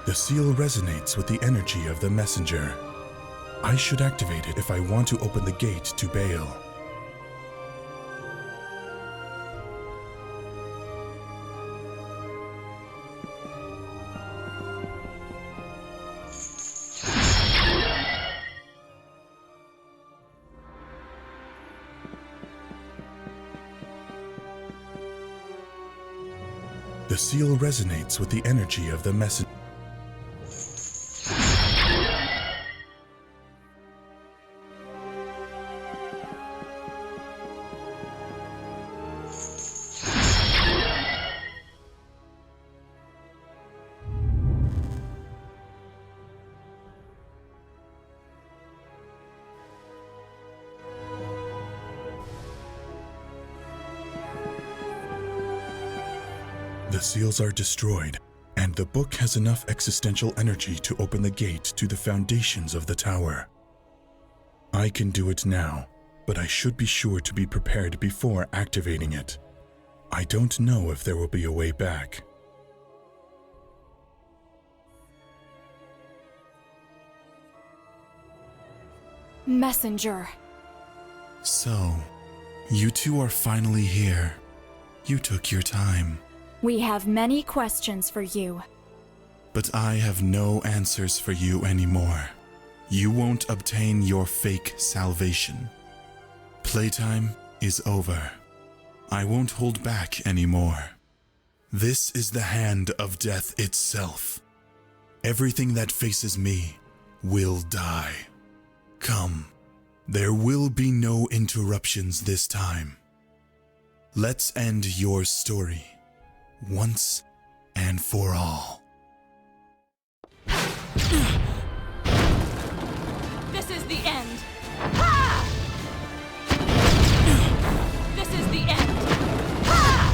The seal resonates with the energy of the messenger. I should activate it if I want to open the gate to Baal. The seal resonates with the energy of the messenger. The seals are destroyed, and the book has enough existential energy to open the gate to the foundations of the tower. I can do it now, but I should be sure to be prepared before activating it. I don't know if there will be a way back. Messenger. So, you two are finally here. You took your time. We have many questions for you. But I have no answers for you anymore. You won't obtain your fake salvation. Playtime is over. I won't hold back anymore. This is the hand of death itself. Everything that faces me will die. Come, there will be no interruptions this time. Let's end your story. Once and for all. This is the end. Ha! This is the end. Ha!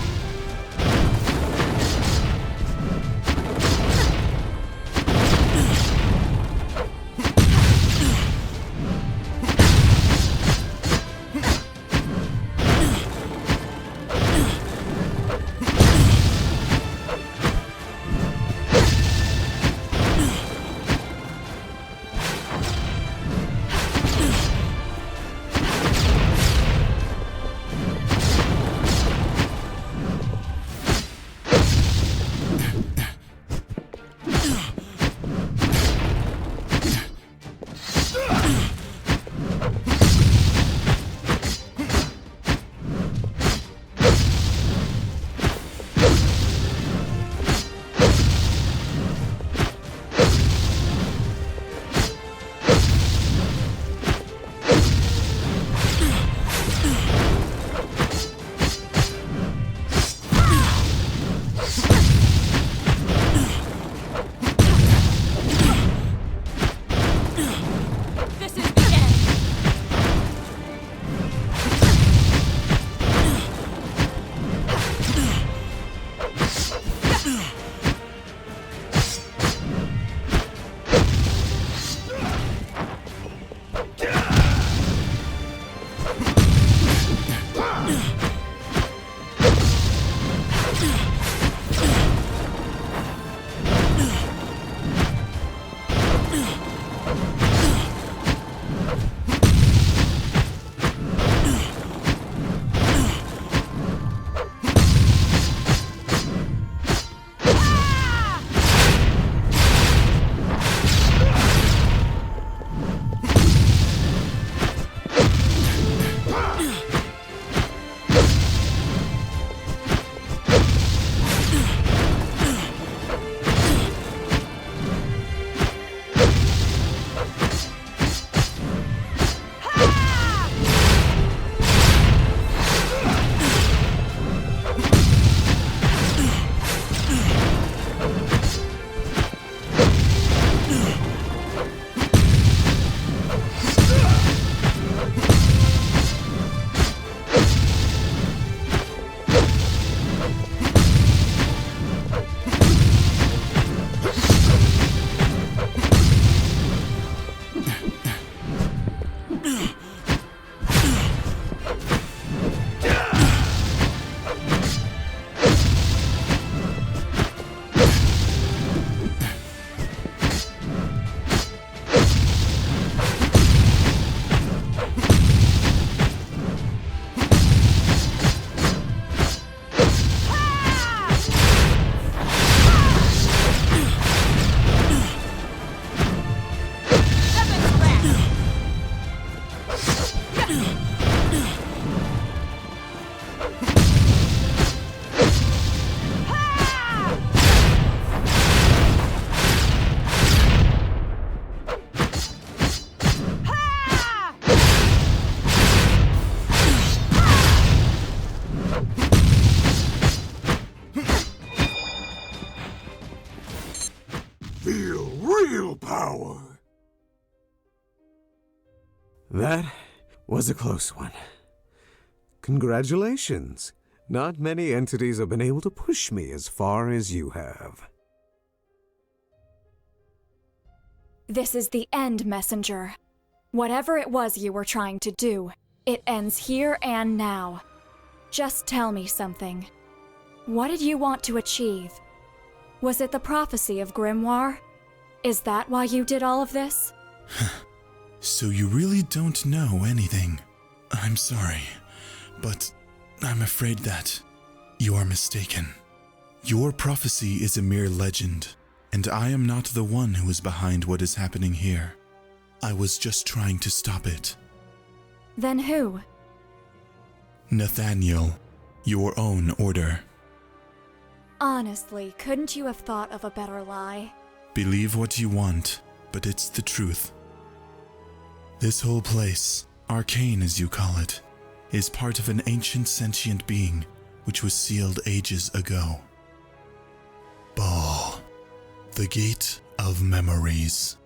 feel real power. That was a close one. Congratulations. Not many entities have been able to push me as far as you have. This is the end, Messenger. Whatever it was you were trying to do, it ends here and now. Just tell me something. What did you want to achieve? Was it the prophecy of Grimoire? Is that why you did all of this? So you really don't know anything. I'm sorry, but I'm afraid that you are mistaken. Your prophecy is a mere legend, and I am not the one who is behind what is happening here. I was just trying to stop it. Then who? Nathaniel, your own order. Honestly, couldn't you have thought of a better lie? Believe what you want, but it's the truth. This whole place, arcane as you call it, is part of an ancient sentient being which was sealed ages ago. Baal, the Gate of Memories.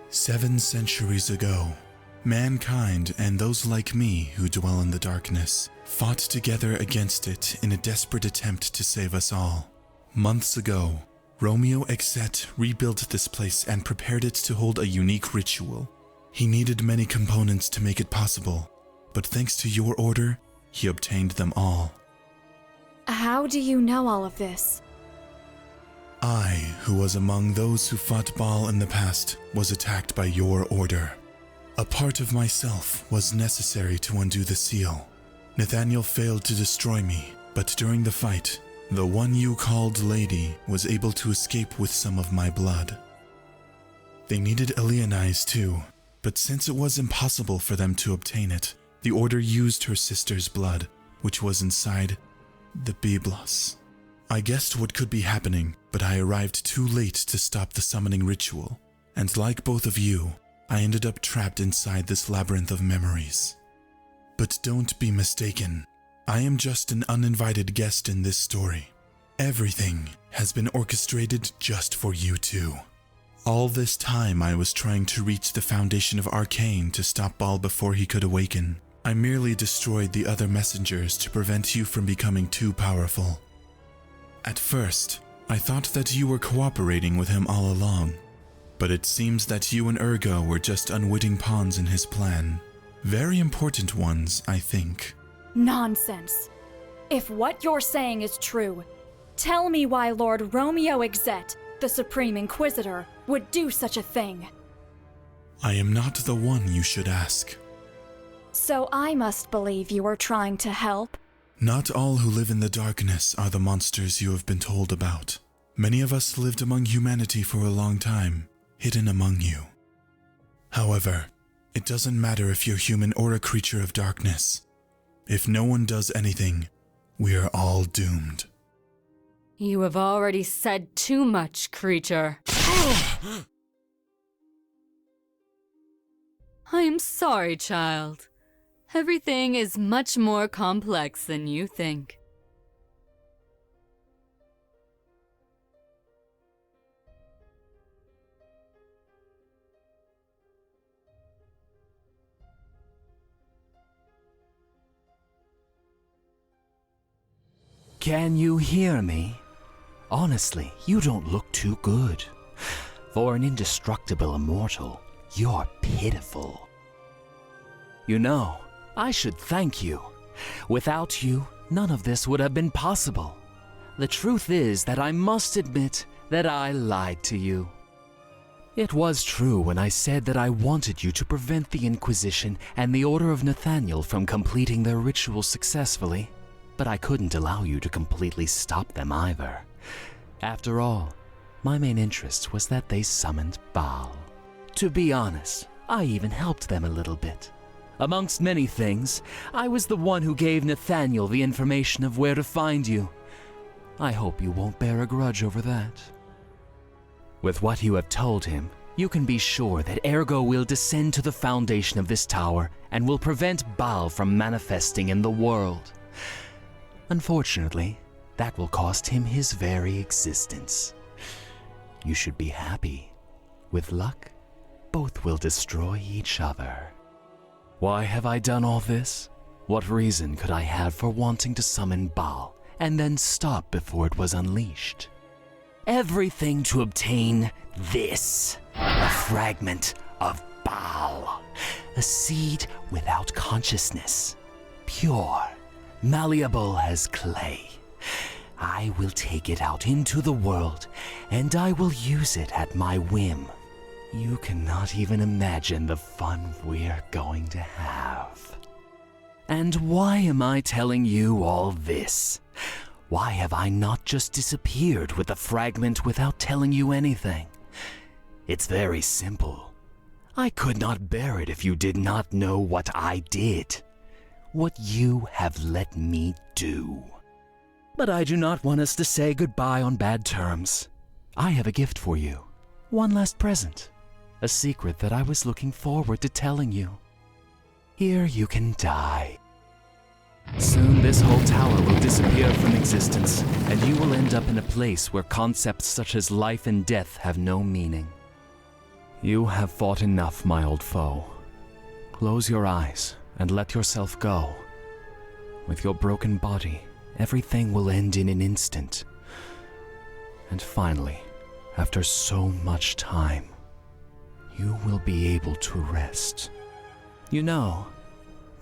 7 centuries ago, mankind and those like me who dwell in the darkness fought together against it in a desperate attempt to save us all. Months ago, Romeo Exet rebuilt this place and prepared it to hold a unique ritual. He needed many components to make it possible, but thanks to your order, he obtained them all. How do you know all of this? I, who was among those who fought Baal in the past, was attacked by your order. A part of myself was necessary to undo the seal. Nathaniel failed to destroy me, but during the fight, the one you called Lady was able to escape with some of my blood. They needed Elianize too, but since it was impossible for them to obtain it, the Order used her sister's blood, which was inside the Biblos. I guessed what could be happening, but I arrived too late to stop the summoning ritual, and like both of you, I ended up trapped inside this labyrinth of memories. But don't be mistaken, I am just an uninvited guest in this story. Everything has been orchestrated just for you two. All this time I was trying to reach the foundation of Arcane to stop Baal before he could awaken. I merely destroyed the other messengers to prevent you from becoming too powerful. At first, I thought that you were cooperating with him all along, but it seems that you and Ergo were just unwitting pawns in his plan. Very important ones, I think. Nonsense. If what you're saying is true, tell me why Lord Romeo Exet, the Supreme Inquisitor, would do such a thing. I am not the one you should ask. So I must believe you were trying to help? Not all who live in the darkness are the monsters you have been told about. Many of us lived among humanity for a long time, hidden among you. However, it doesn't matter if you're human or a creature of darkness. If no one does anything, we are all doomed. You have already said too much, creature. I am sorry, child. Everything is much more complex than you think. Can you hear me? Honestly, you don't look too good. For an indestructible immortal, you're pitiful. You know, I should thank you. Without you, none of this would have been possible. The truth is that I must admit that I lied to you. It was true when I said that I wanted you to prevent the Inquisition and the Order of Nathaniel from completing their ritual successfully. But I couldn't allow you to completely stop them either. After all, my main interest was that they summoned Baal. To be honest, I even helped them a little bit. Amongst many things, I was the one who gave Nathaniel the information of where to find you. I hope you won't bear a grudge over that. With what you have told him, you can be sure that Ergo will descend to the foundation of this tower and will prevent Baal from manifesting in the world. Unfortunately, that will cost him his very existence. you should be happy. With luck, both will destroy each other. Why have I done all this? What reason could I have for wanting to summon Baal and then stop before it was unleashed? Everything to obtain this, a fragment of Baal, a seed without consciousness, pure, malleable as clay. I will take it out into the world, and I will use it at my whim. You cannot even imagine the fun we're going to have. And why am I telling you all this? Why have I not just disappeared with the fragment without telling you anything? It's very simple. I could not bear it if you did not know what I did, what you have let me do. But I do not want us to say goodbye on bad terms. I have a gift for you, one last present, a secret that I was looking forward to telling you. Here you can die. Soon this whole tower will disappear from existence, and you will end up in a place where concepts such as life and death have no meaning. You have fought enough, my old foe. Close your eyes and let yourself go. With your broken body, everything will end in an instant. And finally, after so much time, you will be able to rest. You know,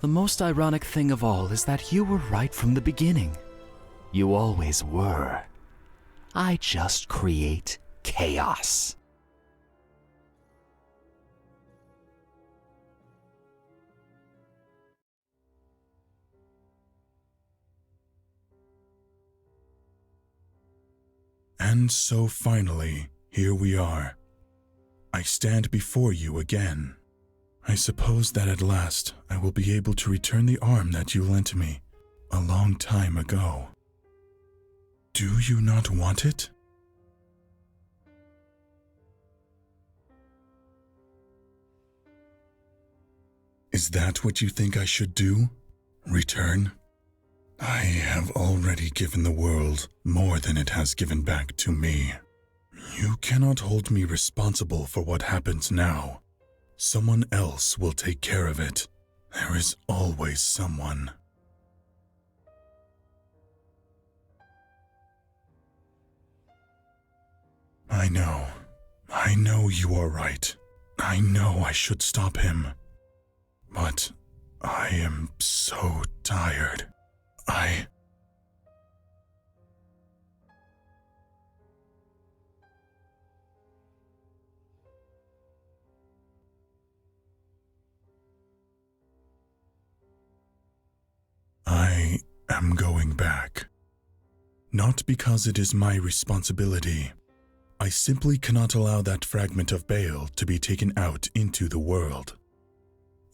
the most ironic thing of all is that you were right from the beginning. You always were. I just create chaos. And so finally, here we are. I stand before you again. I suppose that at last I will be able to return the arm that you lent me a long time ago. Do you not want it? Is that what you think I should do? Return? I have already given the world more than it has given back to me. You cannot hold me responsible for what happens now. Someone else will take care of it. There is always someone. I know you are right. I know I should stop him. But I am so tired. I am going back. Not because it is my responsibility. I simply cannot allow that fragment of Baal to be taken out into the world.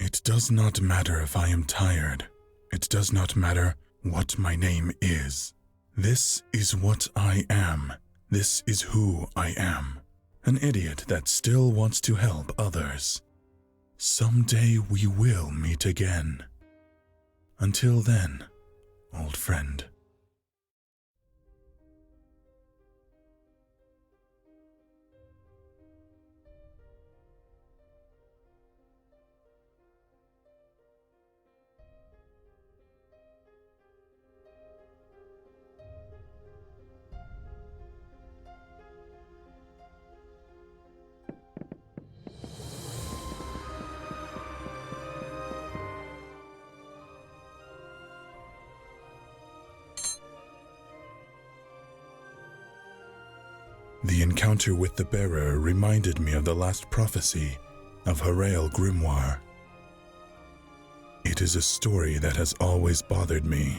It does not matter if I am tired. It does not matter what my name is. This is what I am. This is who I am. An idiot that still wants to help others. Someday we will meet again. Until then, old friend. The encounter with the bearer reminded me of the last prophecy of Harael Grimoire. It is a story that has always bothered me.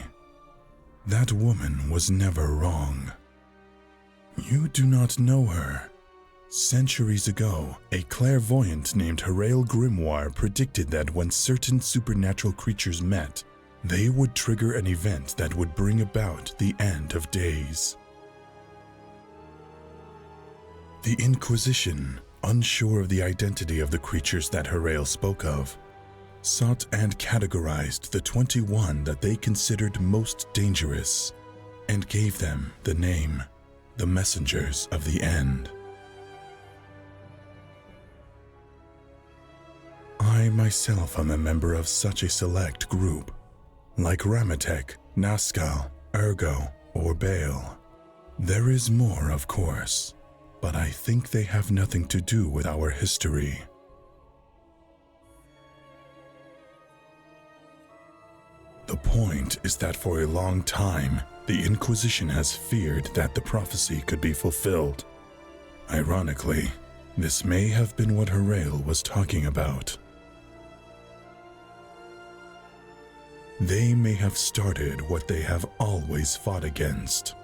That woman was never wrong. You do not know her. Centuries ago, a clairvoyant named Harael Grimoire predicted that when certain supernatural creatures met, they would trigger an event that would bring about the end of days. The Inquisition, unsure of the identity of the creatures that Harael spoke of, sought and categorized the 21 that they considered most dangerous, and gave them the name, the Messengers of the End. I myself am a member of such a select group, like Ramatek, Nazca, Ergo, or Baal. There is more, of course, but I think they have nothing to do with our history. The point is that for a long time, the Inquisition has feared that the prophecy could be fulfilled. Ironically, this may have been what Harael was talking about. They may have started what they have always fought against.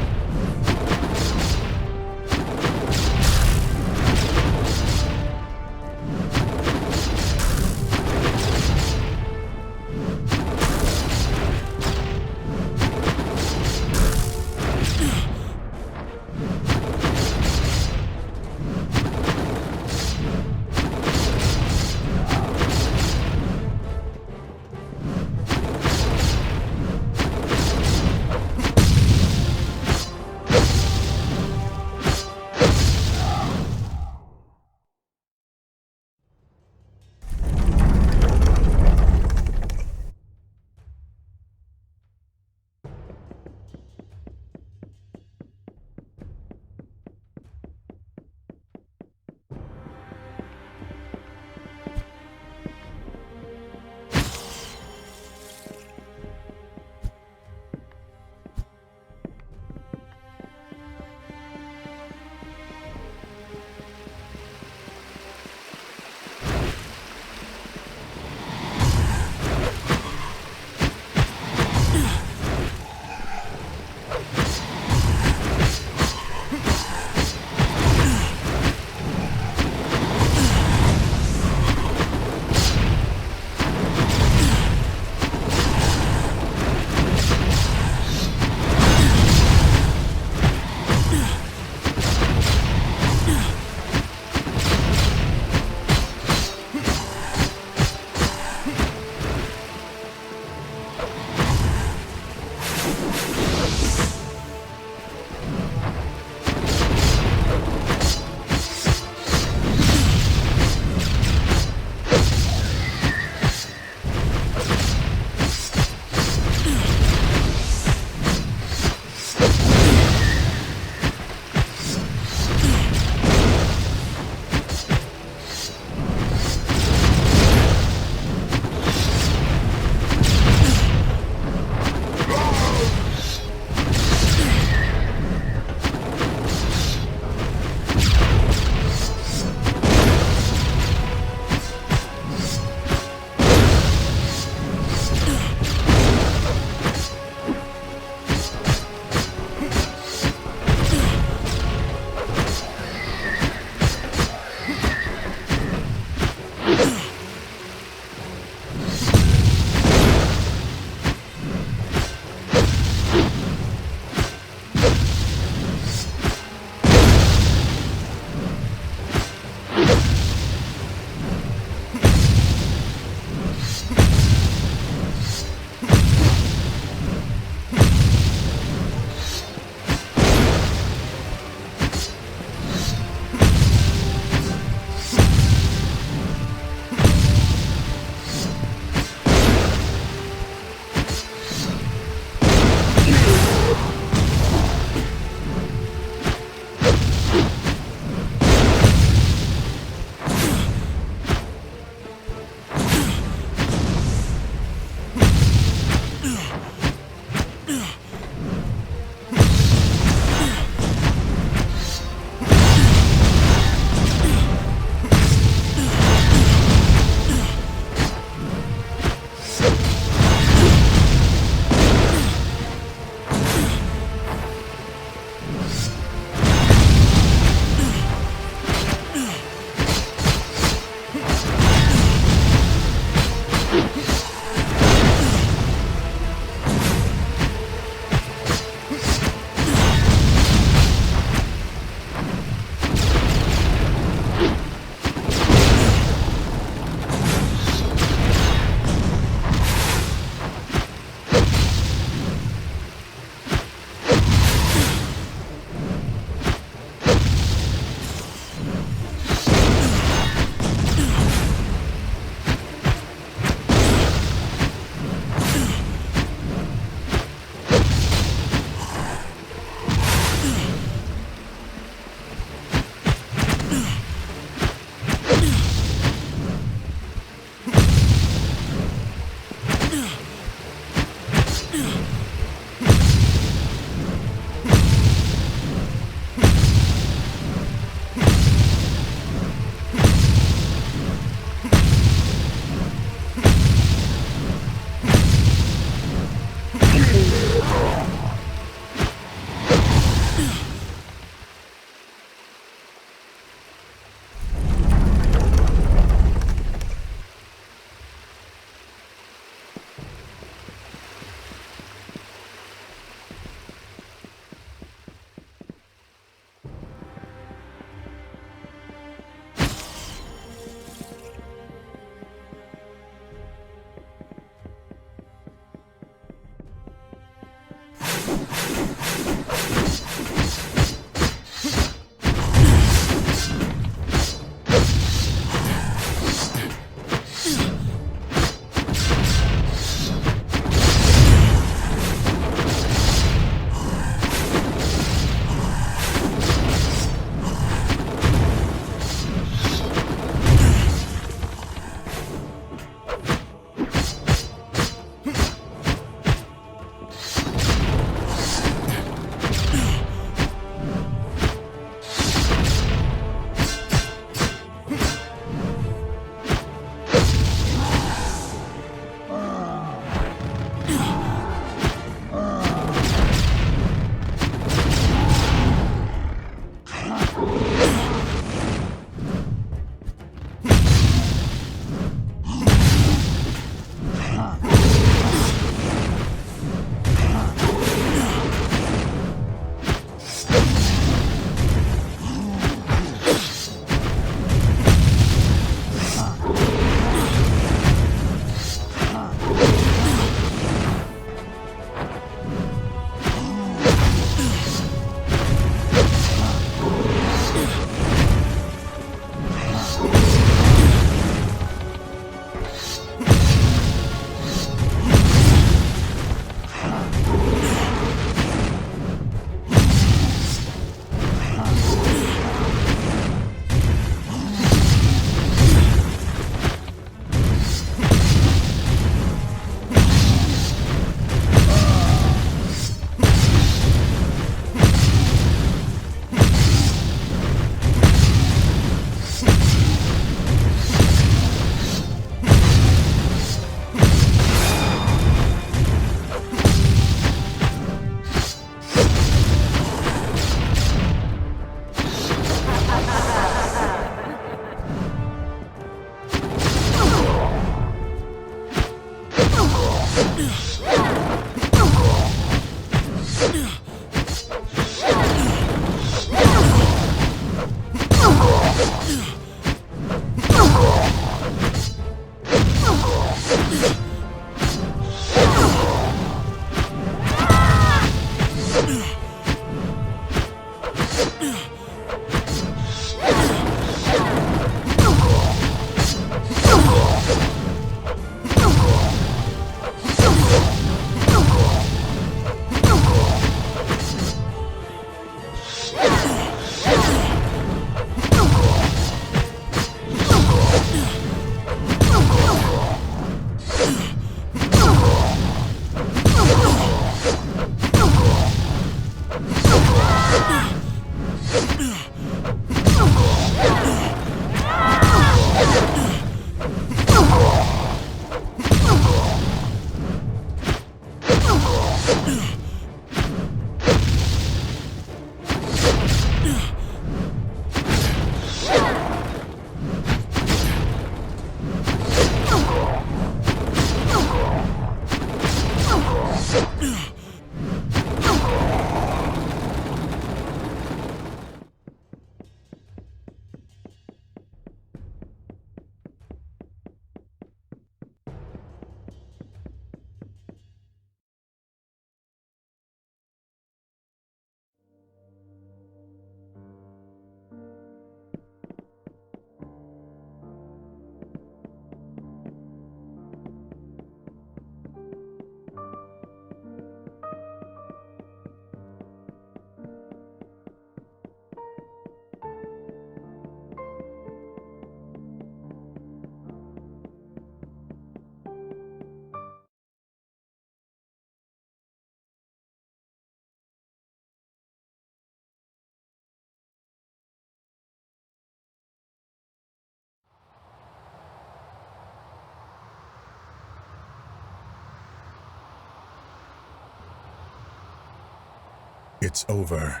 It's over.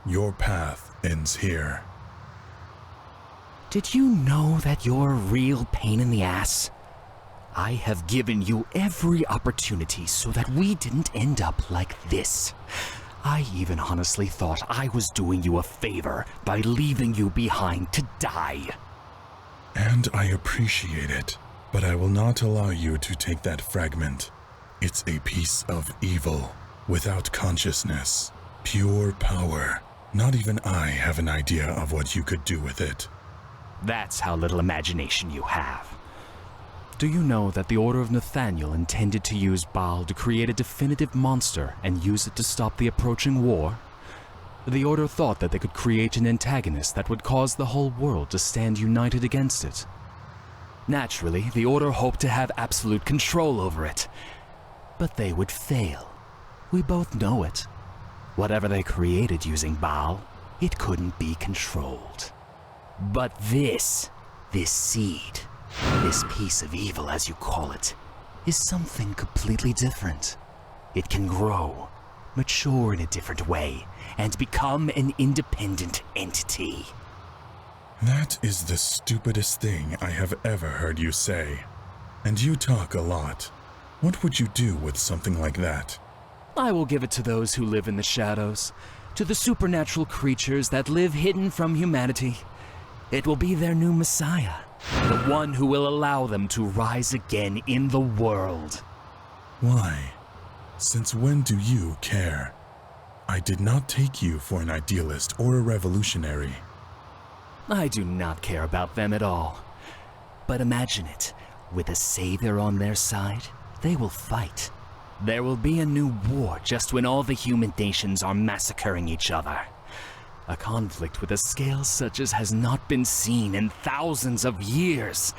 Your path ends here. Did you know that you're a real pain in the ass? I have given you every opportunity so that we didn't end up like this. I even honestly thought I was doing you a favor by leaving you behind to die. And I appreciate it, but I will not allow you to take that fragment. It's a piece of evil, without consciousness, pure power. Not even I have an idea of what you could do with it. That's how little imagination you have. Do you know that the Order of Nathaniel intended to use Baal to create a definitive monster and use it to stop the approaching war? The Order thought that they could create an antagonist that would cause the whole world to stand united against it. Naturally, the Order hoped to have absolute control over it. But they would fail. We both know it. Whatever they created using Baal, it couldn't be controlled. But this seed, this piece of evil as you call it, is something completely different. It can grow, mature in a different way, and become an independent entity. That is the stupidest thing I have ever heard you say. And you talk a lot. What would you do with something like that? I will give it to those who live in the shadows, to the supernatural creatures that live hidden from humanity. It will be their new messiah, the one who will allow them to rise again in the world. Why? Since when do you care? I did not take you for an idealist or a revolutionary. I do not care about them at all. But imagine it, with a savior on their side, they will fight. There will be a new war just when all the human nations are massacring each other. A conflict with a scale such as has not been seen in thousands of years.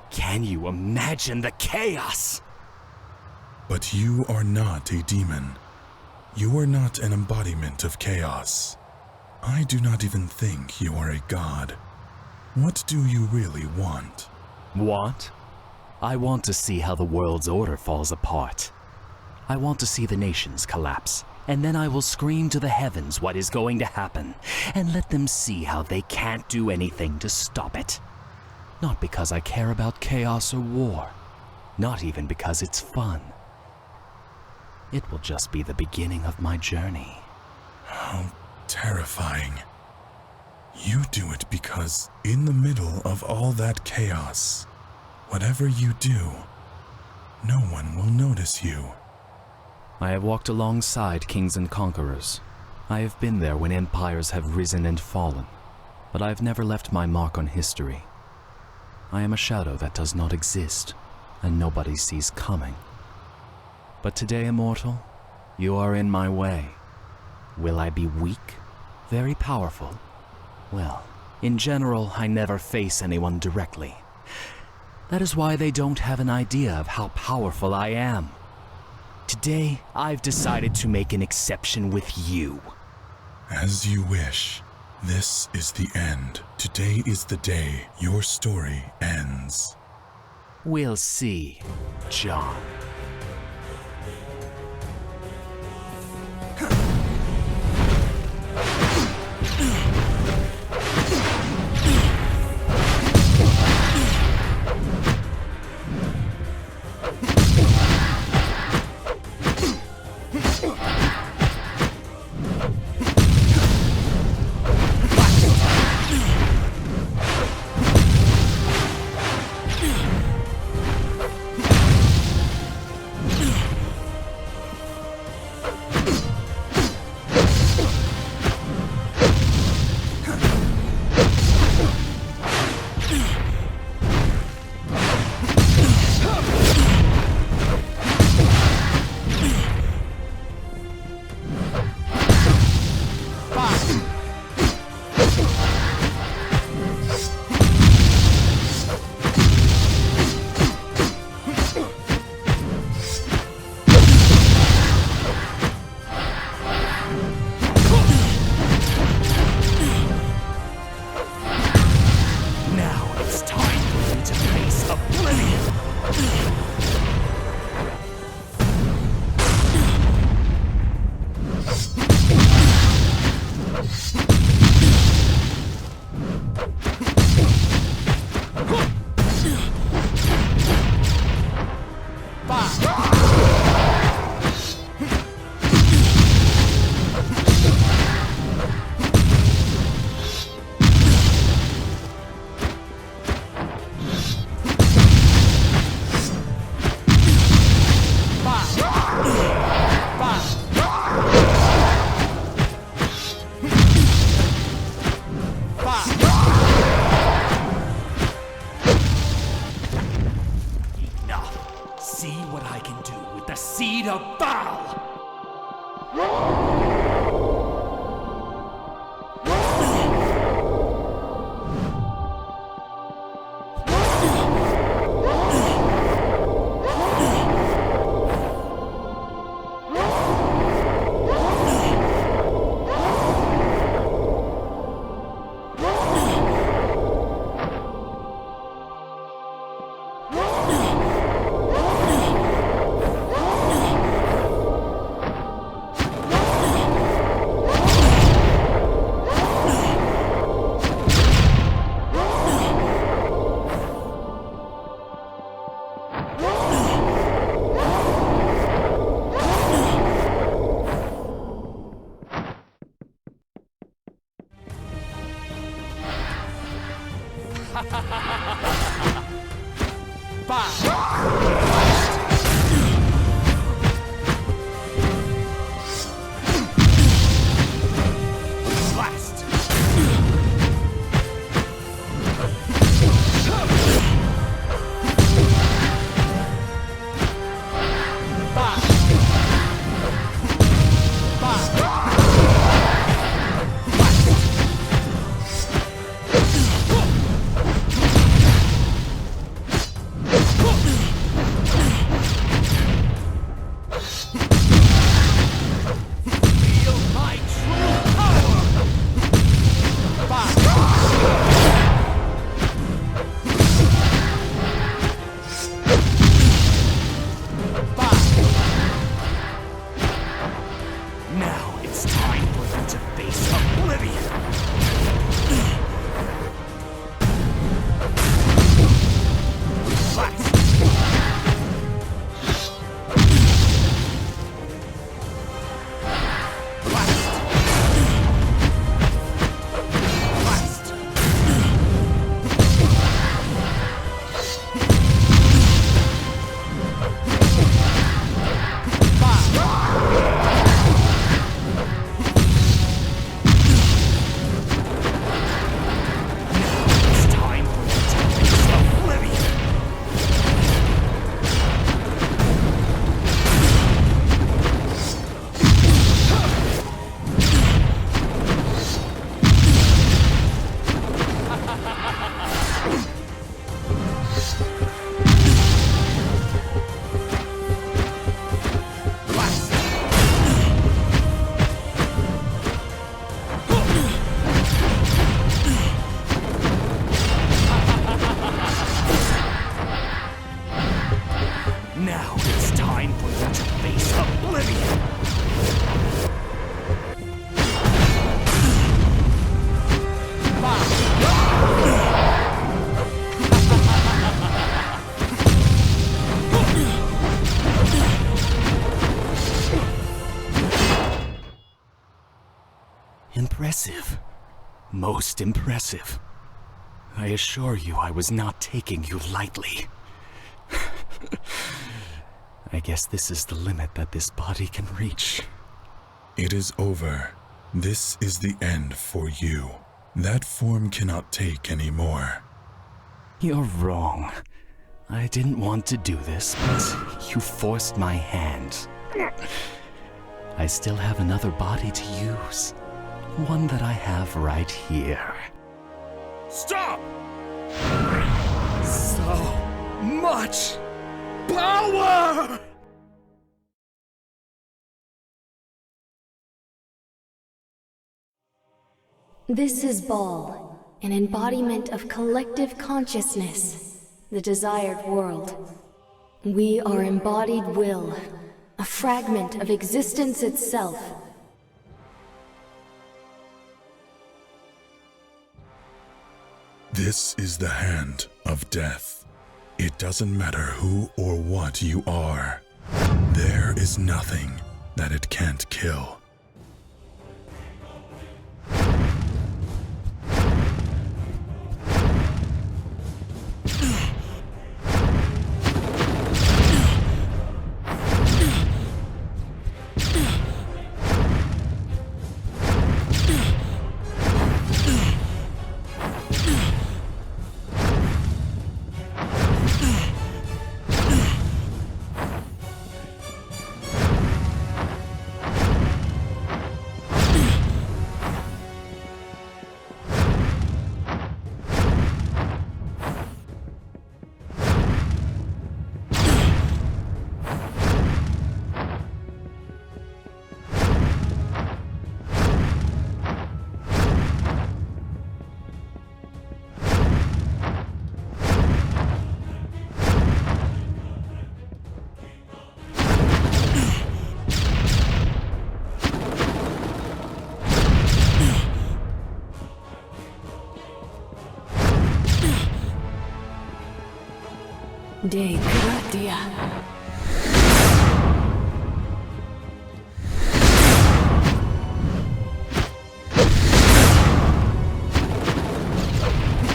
Can you imagine the chaos? But you are not a demon. You are not an embodiment of chaos. I do not even think you are a god. What do you really want? Want? I want to see how the world's order falls apart. I want to see the nations collapse, and then I will scream to the heavens what is going to happen, and let them see how they can't do anything to stop it. Not because I care about chaos or war, not even because it's fun. It will just be the beginning of my journey. How terrifying. You do it because in the middle of all that chaos, whatever you do, no one will notice you. I have walked alongside kings and conquerors. I have been there when empires have risen and fallen, but I have never left my mark on history. I am a shadow that does not exist, and nobody sees coming. But today, immortal, you are in my way. Will I be weak? Very powerful? Well, in general, I never face anyone directly. That is why they don't have an idea of how powerful I am. Today, I've decided to make an exception with you. As you wish. This is the end. Today is the day your story ends. We'll see, John. Impressive. Most impressive. I assure you I was not taking you lightly. I guess this is the limit that this body can reach. It is over. This is the end for you. That form cannot take any more. You're wrong. I didn't want to do this, but you forced my hand. I still have another body to use. One that I have right here. Stop! So much power! This is Ball, an embodiment of collective consciousness, the desired world. We are embodied will, a fragment of existence itself. This is the hand of death. It doesn't matter who or what you are. There is nothing that it can't kill. De gratia.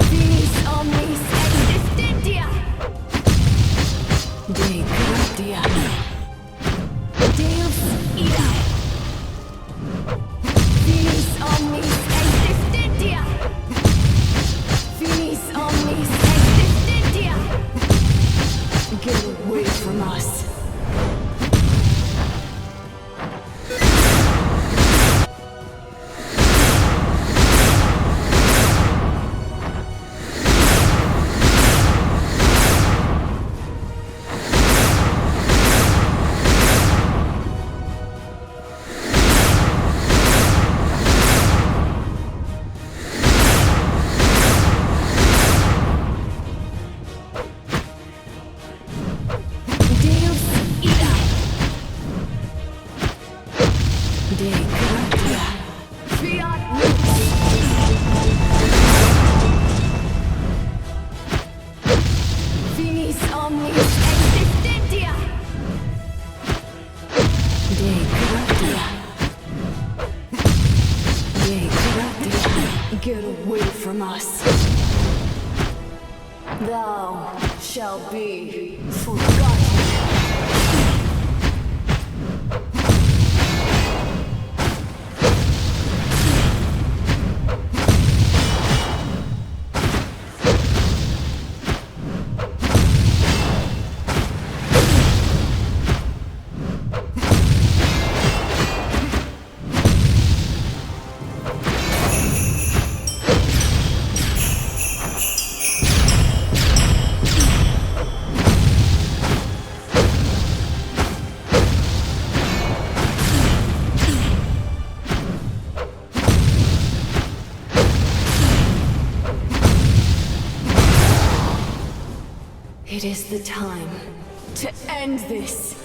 Finis omnis existentia. De gratia. Deus ida. Finis omnis existentia. Finis omnis existentia. Get away from us. Get away from us. Thou shalt be forgotten. It is the time to end this.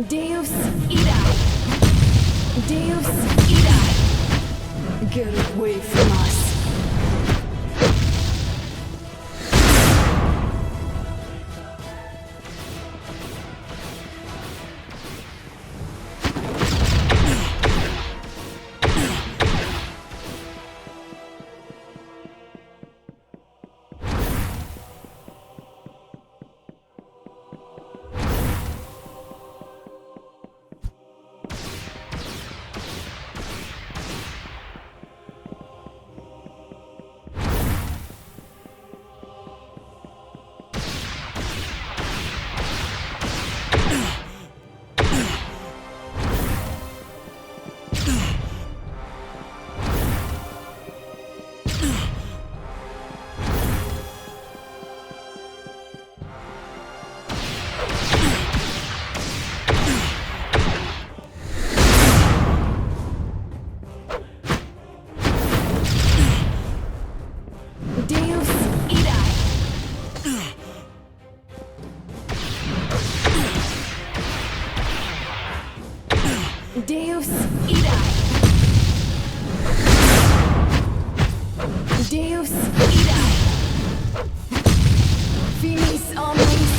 Deus Irae! Deus Irae! Get away from us! Deus Irae! Deus Irae! Finis omnis!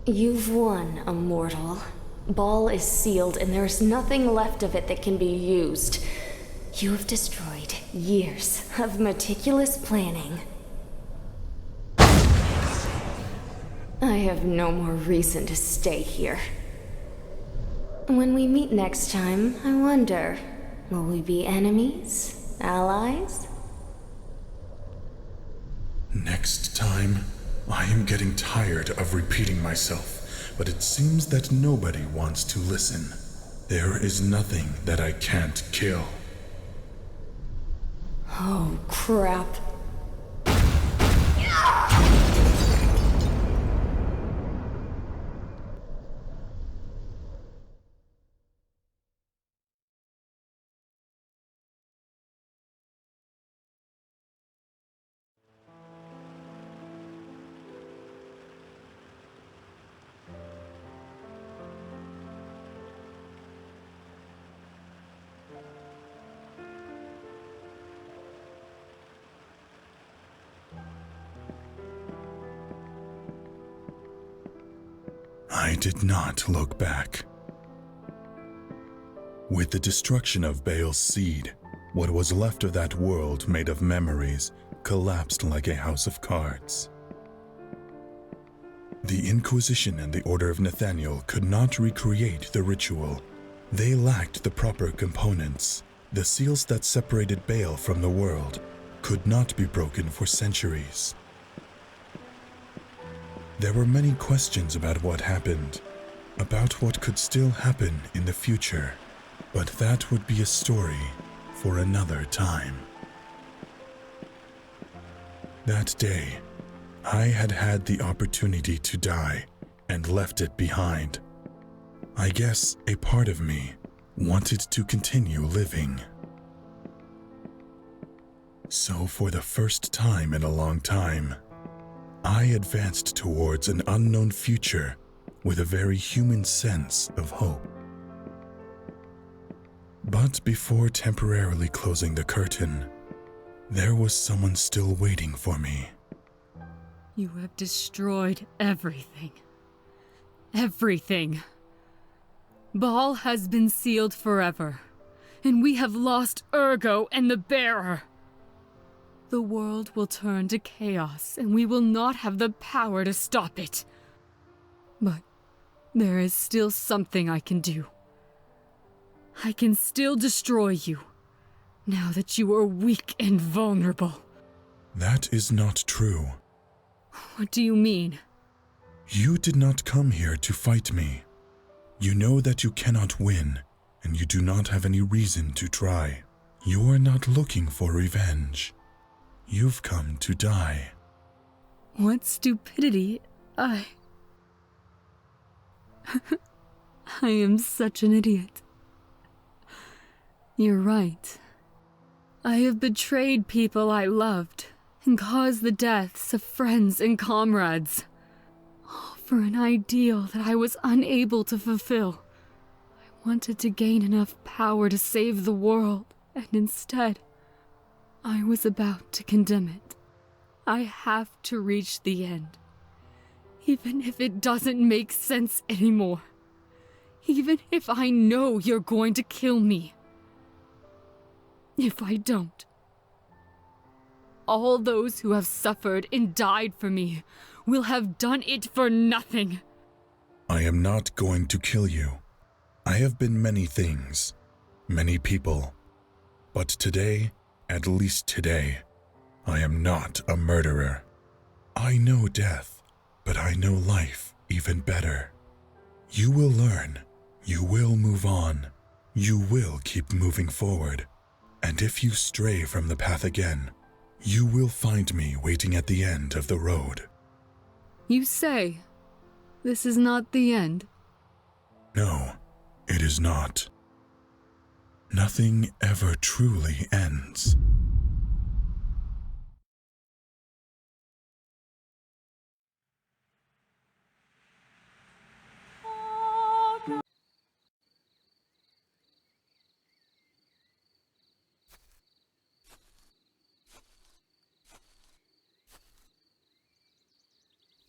You've won, immortal. Ball is sealed and there's nothing left of it that can be used. You have destroyed years of meticulous planning. I have no more reason to stay here. When we meet next time, I wonder, will we be enemies? Allies? Next time, I am getting tired of repeating myself, but it seems that nobody wants to listen. There is nothing that I can't kill. Oh, crap. I did not look back. With the destruction of Baal's seed, what was left of that world made of memories collapsed like a house of cards. The Inquisition and the Order of Nathaniel could not recreate the ritual. They lacked the proper components. The seals that separated Baal from the world could not be broken for centuries. There were many questions about what happened, about what could still happen in the future, but that would be a story for another time. That day, I had had the opportunity to die and left it behind. I guess a part of me wanted to continue living. So for the first time in a long time, I advanced towards an unknown future with a very human sense of hope. But before temporarily closing the curtain, there was someone still waiting for me. You have destroyed everything. Everything. Baal has been sealed forever, and we have lost Ergo and the Bearer. The world will turn to chaos, and we will not have the power to stop it. But there is still something I can do. I can still destroy you, now that you are weak and vulnerable. That is not true. What do you mean? You did not come here to fight me. You know that you cannot win, and you do not have any reason to try. You are not looking for revenge. You've come to die. What stupidity. I am such an idiot. You're right. I have betrayed people I loved and caused the deaths of friends and comrades. All for an ideal that I was unable to fulfill. I wanted to gain enough power to save the world, and instead, I was about to condemn it. I have to reach the end. Even if it doesn't make sense anymore. Even if I know you're going to kill me. If I don't, all those who have suffered and died for me will have done it for nothing. I am not going to kill you. I have been many things, many people. But today, at least today, I am not a murderer. I know death, but I know life even better. You will learn. You will move on. You will keep moving forward. And if you stray from the path again, you will find me waiting at the end of the road. You say this is not the end? No, it is not. Nothing ever truly ends.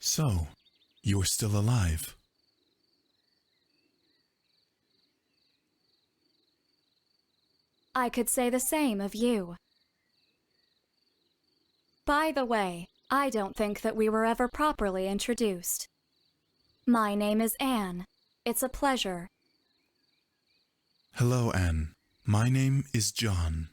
So, you're still alive. I could say the same of you. By the way, I don't think that we were ever properly introduced. My name is Anne. It's a pleasure. Hello, Anne. My name is John.